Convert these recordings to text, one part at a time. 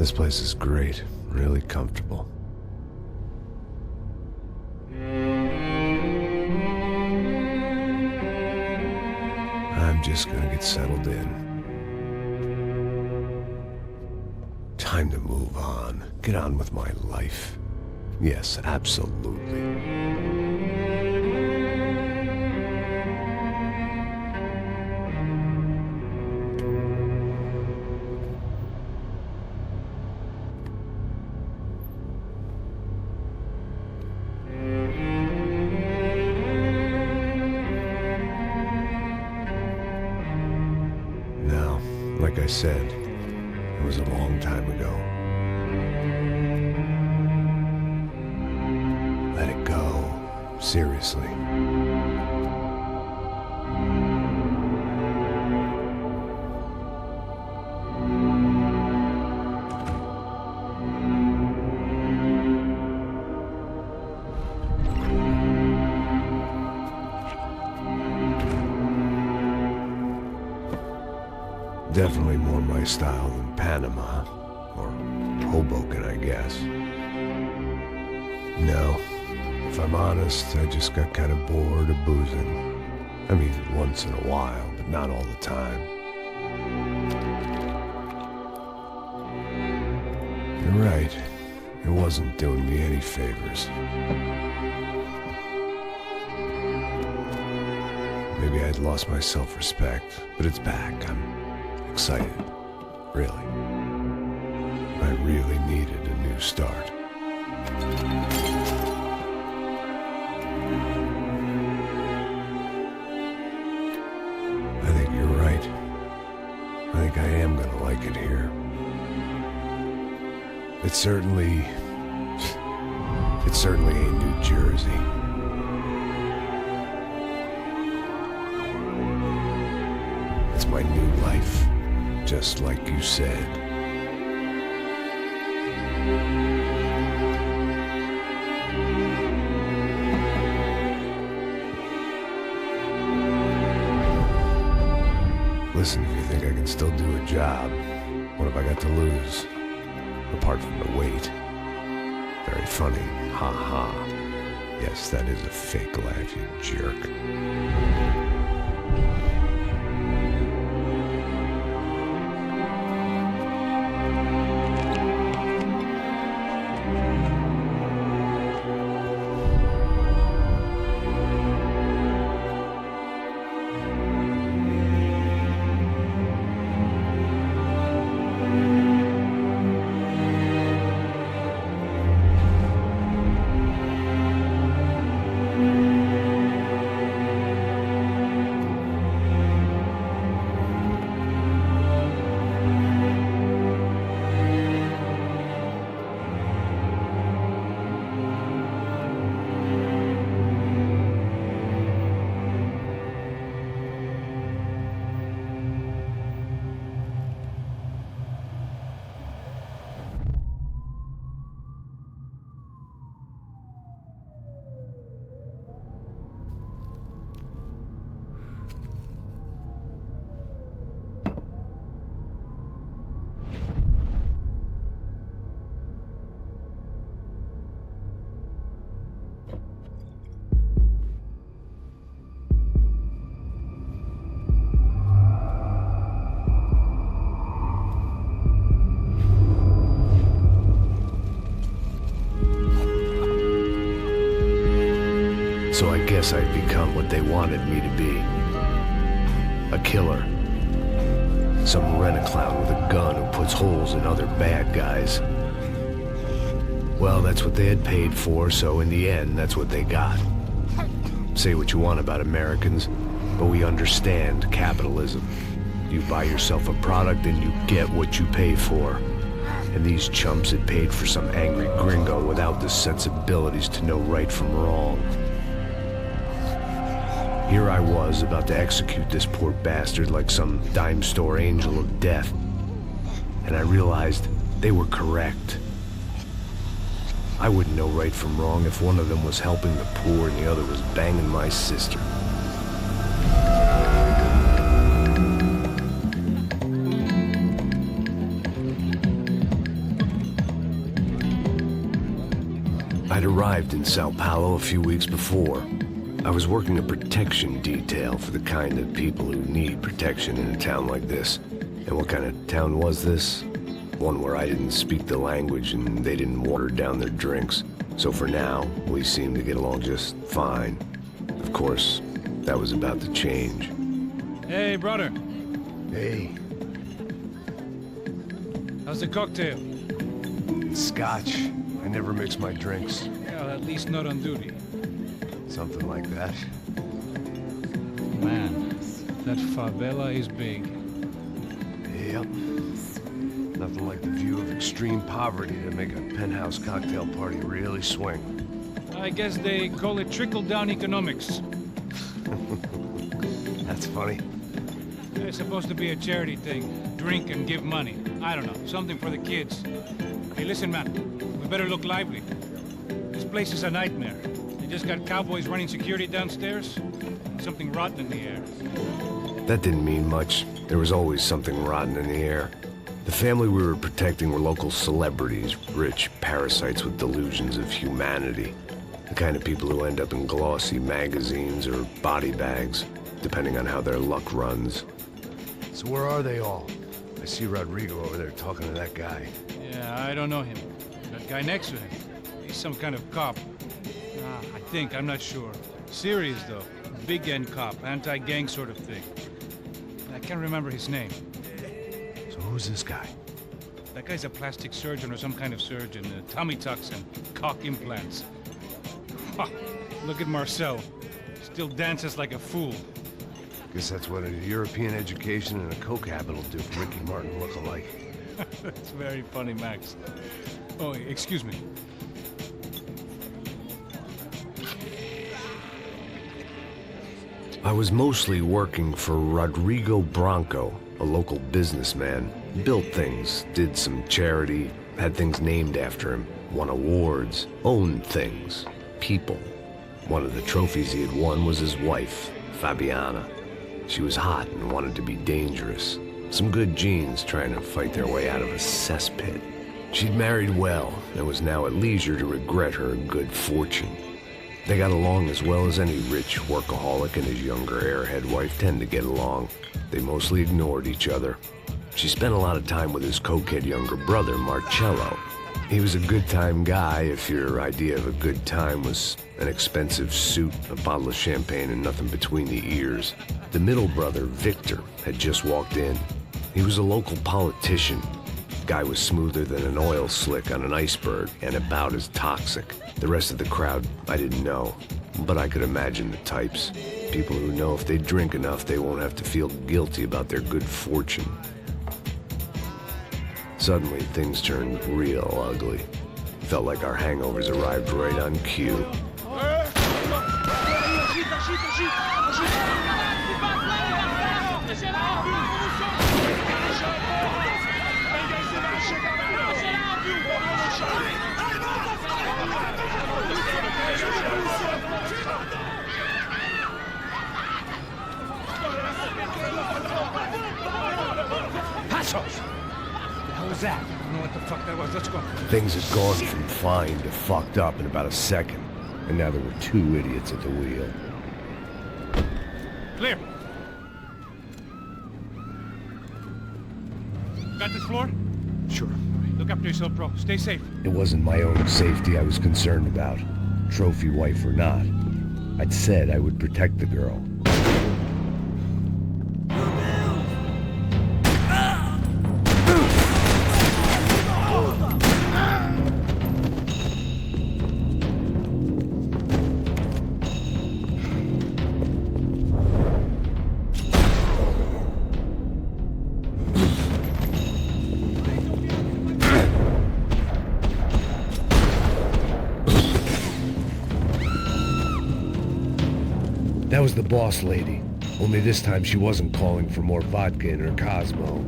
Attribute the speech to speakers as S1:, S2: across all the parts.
S1: This place is great, really comfortable. I'm just gonna get settled in. Time to move on. Get on with my life. Yes, absolutely. Now, like I said, it was a long time ago. Let it go. Seriously. Definitely more my style than Panama, or Hoboken, I guess. No, if I'm honest, I just got kind of bored of boozing. I mean, once in a while, but not all the time. You're right, it wasn't doing me any favors. Maybe I'd lost my self-respect, but it's back. I'm excited, really. I really needed a new start. I think you're right. I think I am gonna like it here. It certainly ain't New Jersey. It's my new life. Just like you said. Listen, if you think I can still do a job, what have I got to lose? Apart from the weight. Very funny. Ha ha. Yes, that is a fake laugh, you jerk. So I guess I'd become what they wanted me to be. A killer. Some rent-a-clown with a gun who puts holes in other bad guys. Well, that's what they had paid for, so in the end, that's what they got. Say what you want about Americans, but we understand capitalism. You buy yourself a product and you get what you pay for. And these chumps had paid for some angry gringo without the sensibilities to know right from wrong. Here I was, about to execute this poor bastard like some dime store angel of death. And I realized they were correct. I wouldn't know right from wrong if one of them was helping the poor and the other was banging my sister. I'd arrived in Sao Paulo a few weeks before. I was working a protection detail for the kind of people who need protection in a town like this. And what kind of town was this? One where I didn't speak the language and they didn't water down their drinks. So for now, we seemed to get along just fine. Of course, that was about to change.
S2: Hey, brother.
S1: Hey.
S2: How's the cocktail?
S1: Scotch. I never mix my drinks.
S2: Well, at least not on duty.
S1: Something like that.
S2: Man, that favela is big.
S1: Yep. Nothing like the view of extreme poverty to make a penthouse cocktail party really swing.
S2: I guess they call it trickle-down economics.
S1: That's funny.
S2: It's supposed to be a charity thing. Drink and give money. I don't know, something for the kids. Hey, listen, man. We better look lively. This place is a nightmare. They just got cowboys running security downstairs. Something rotten in the air.
S1: That didn't mean much. There was always something rotten in the air. The family we were protecting were local celebrities, rich parasites with delusions of humanity. The kind of people who end up in glossy magazines or body bags, depending on how their luck runs. So where are they all? I see Rodrigo over there talking to that guy.
S2: Yeah, I don't know him. That guy next to him. He's some kind of cop. I think, I'm not sure. Serious, though. Big end cop, anti-gang sort of thing. I can't remember his name.
S1: So who's this guy?
S2: That guy's a plastic surgeon or some kind of surgeon. Tummy tucks and cock implants. Ha! Look at Marcel. Still dances like a fool.
S1: Guess that's what a European education and a coke habit will do for Ricky Martin look-alike.
S2: That's very funny, Max. Oh, excuse me.
S1: I was mostly working for Rodrigo Branco, a local businessman. Built things, did some charity, had things named after him, won awards, owned things, people. One of the trophies he had won was his wife, Fabiana. She was hot and wanted to be dangerous. Some good genes trying to fight their way out of a cesspit. She'd married well and was now at leisure to regret her good fortune. They got along as well as any rich workaholic and his younger airhead wife tend to get along. They mostly ignored each other. She spent a lot of time with his cokehead younger brother, Marcello. He was a good-time guy if your idea of a good time was an expensive suit, a bottle of champagne, and nothing between the ears. The middle brother, Victor, had just walked in. He was a local politician. Guy was smoother than an oil slick on an iceberg and about as toxic. The rest of the crowd, I didn't know, but I could imagine the types. People who know if they drink enough, they won't have to feel guilty about their good fortune. Suddenly, things turned real ugly. Felt like our hangovers arrived right on cue.
S2: That? I don't know what the fuck that was. Let's go.
S1: Things had gone from fine to fucked up in about a second, and now there were two idiots at the wheel.
S2: Clear. Got this floor?
S1: Sure.
S2: Look after yourself, bro. Stay safe.
S1: It wasn't my own safety I was concerned about, trophy wife or not. I'd said I would protect the girl. That was the boss lady, only this time she wasn't calling for more vodka in her Cosmo.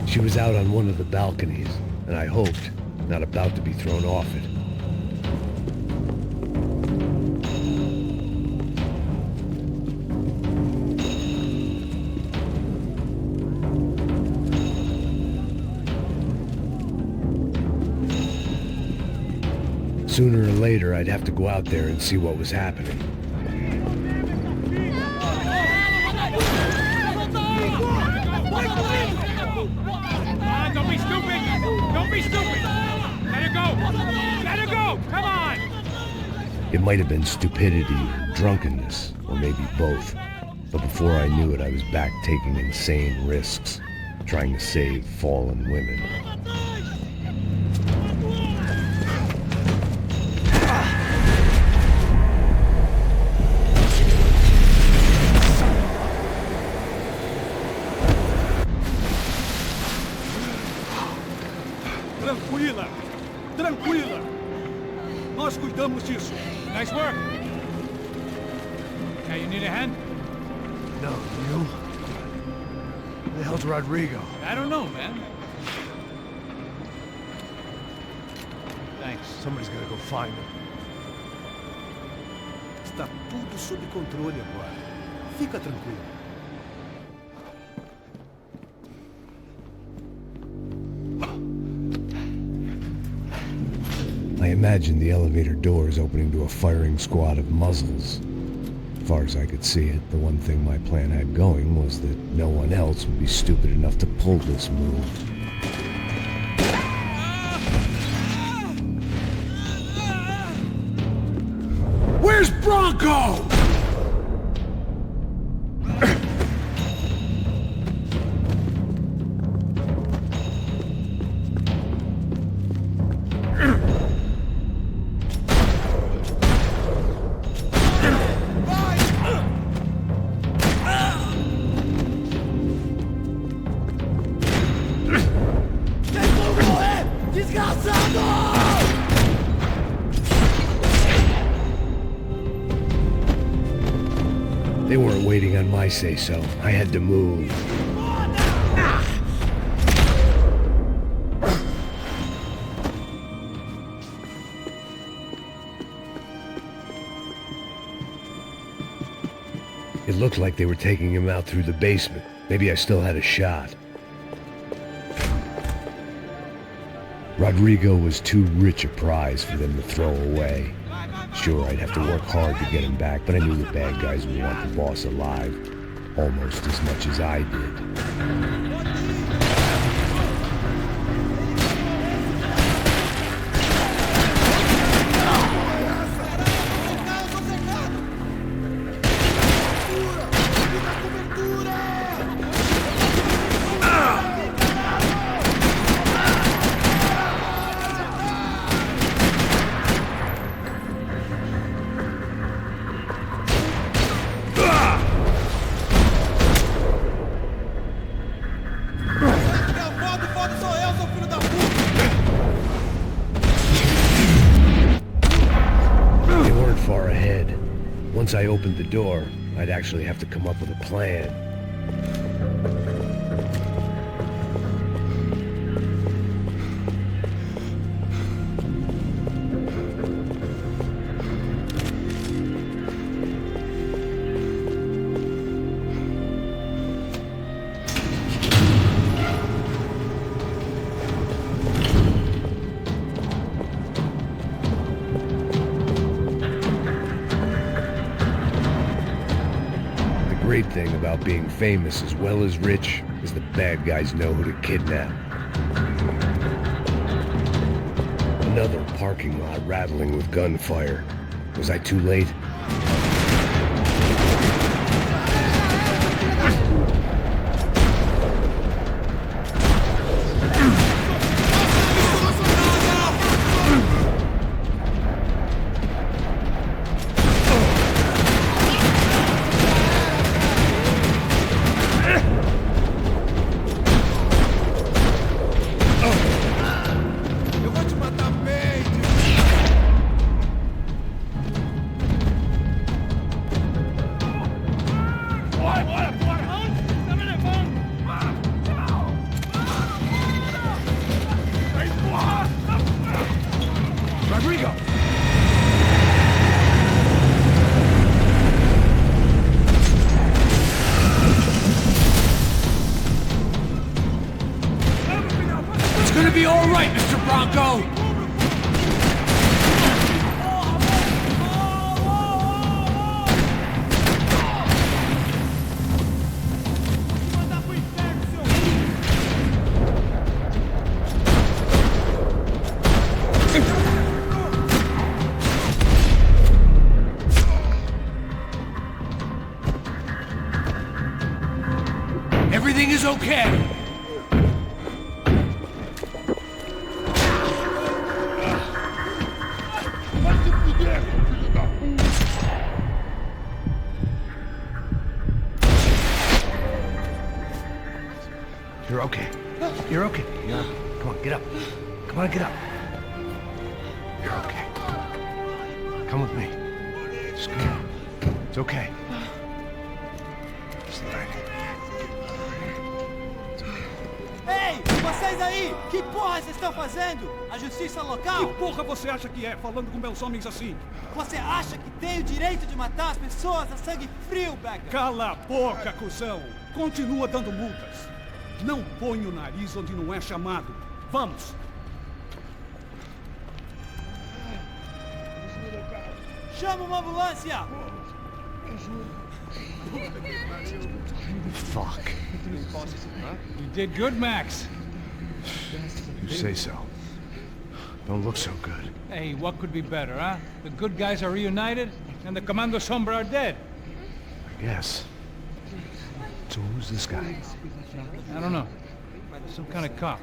S1: She was out on one of the balconies, and I hoped not about to be thrown off it. Sooner or later, I'd have to go out there and see what was happening.
S2: Don't be stupid! Don't be stupid! Let her go! Let her go! Come on!
S1: It might have been stupidity, drunkenness, or maybe both. But before I knew it, I was back taking insane risks, trying to save fallen women.
S3: Tranquila! Tranquila! Nós cuidamos disso.
S2: Nice work! Okay, you need a hand?
S1: No, you? Where the hell's Rodrigo?
S2: I don't know, man. Thanks.
S1: Somebody's gonna go find him.
S3: Está tudo sob controle agora. Fica tranquilo.
S1: I imagined the elevator doors opening to a firing squad of muzzles. As far as I could see it, the one thing my plan had going was that no one else would be stupid enough to pull this move.
S3: Where's Bronco?
S1: They weren't waiting on my say-so. I had to move. It looked like they were taking him out through the basement. Maybe I still had a shot. Rodrigo was too rich a prize for them to throw away. Sure, I'd have to work hard to get him back, but I knew the bad guys would want the boss alive, almost as much as I did. Far ahead. Once I opened the door, I'd actually have to come up with a plan. The great thing about being famous as well as rich is the bad guys know who to kidnap. Another parking lot rattling with gunfire. Was I too late? Rodrigo!
S3: It's gonna be all right, Mr. Bronco!
S1: Everything is okay. You're okay. You're okay. Come on, get up. Come on, get up. You're okay. Come with me. Just come on. It's okay. Just lie.
S4: Ei, vocês aí! Que porra vocês estão fazendo? A justiça local?
S5: Que porra você acha que é, falando com meus homens assim?
S4: Você acha que tem o direito de matar as pessoas a sangue frio, Becker?
S5: Cala a boca, cuzão! Continua dando multas. Não põe o nariz onde não é chamado. Vamos!
S4: Chama uma ambulância!
S1: Fuck.
S2: You did good, Max.
S1: You say so. Don't look so good.
S2: Hey, what could be better, huh? The good guys are reunited, and the Commando Sombra are dead.
S1: I guess. So who's this guy?
S2: I don't know. Some kind of cop.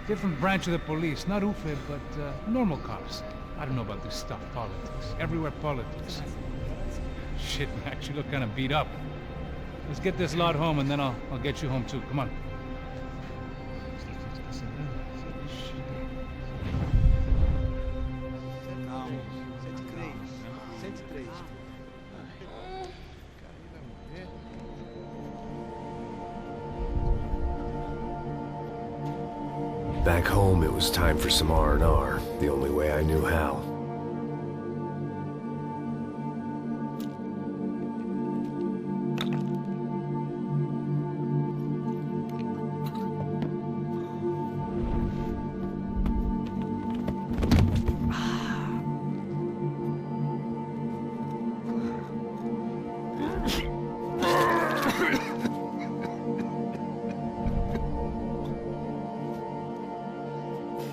S2: Different branch of the police. Not UFE, but normal cops. I don't know about this stuff. Politics. Everywhere politics. Shit, Max, you look kind of beat up. Let's get this lot home, and then I'll get you home, too. Come on.
S4: Calma. 103.
S1: Back home, it was time for some R&R, the only way I knew how.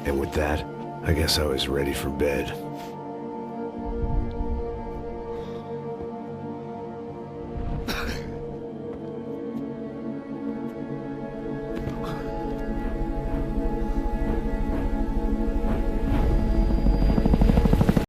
S1: And with that, I guess I was ready for bed.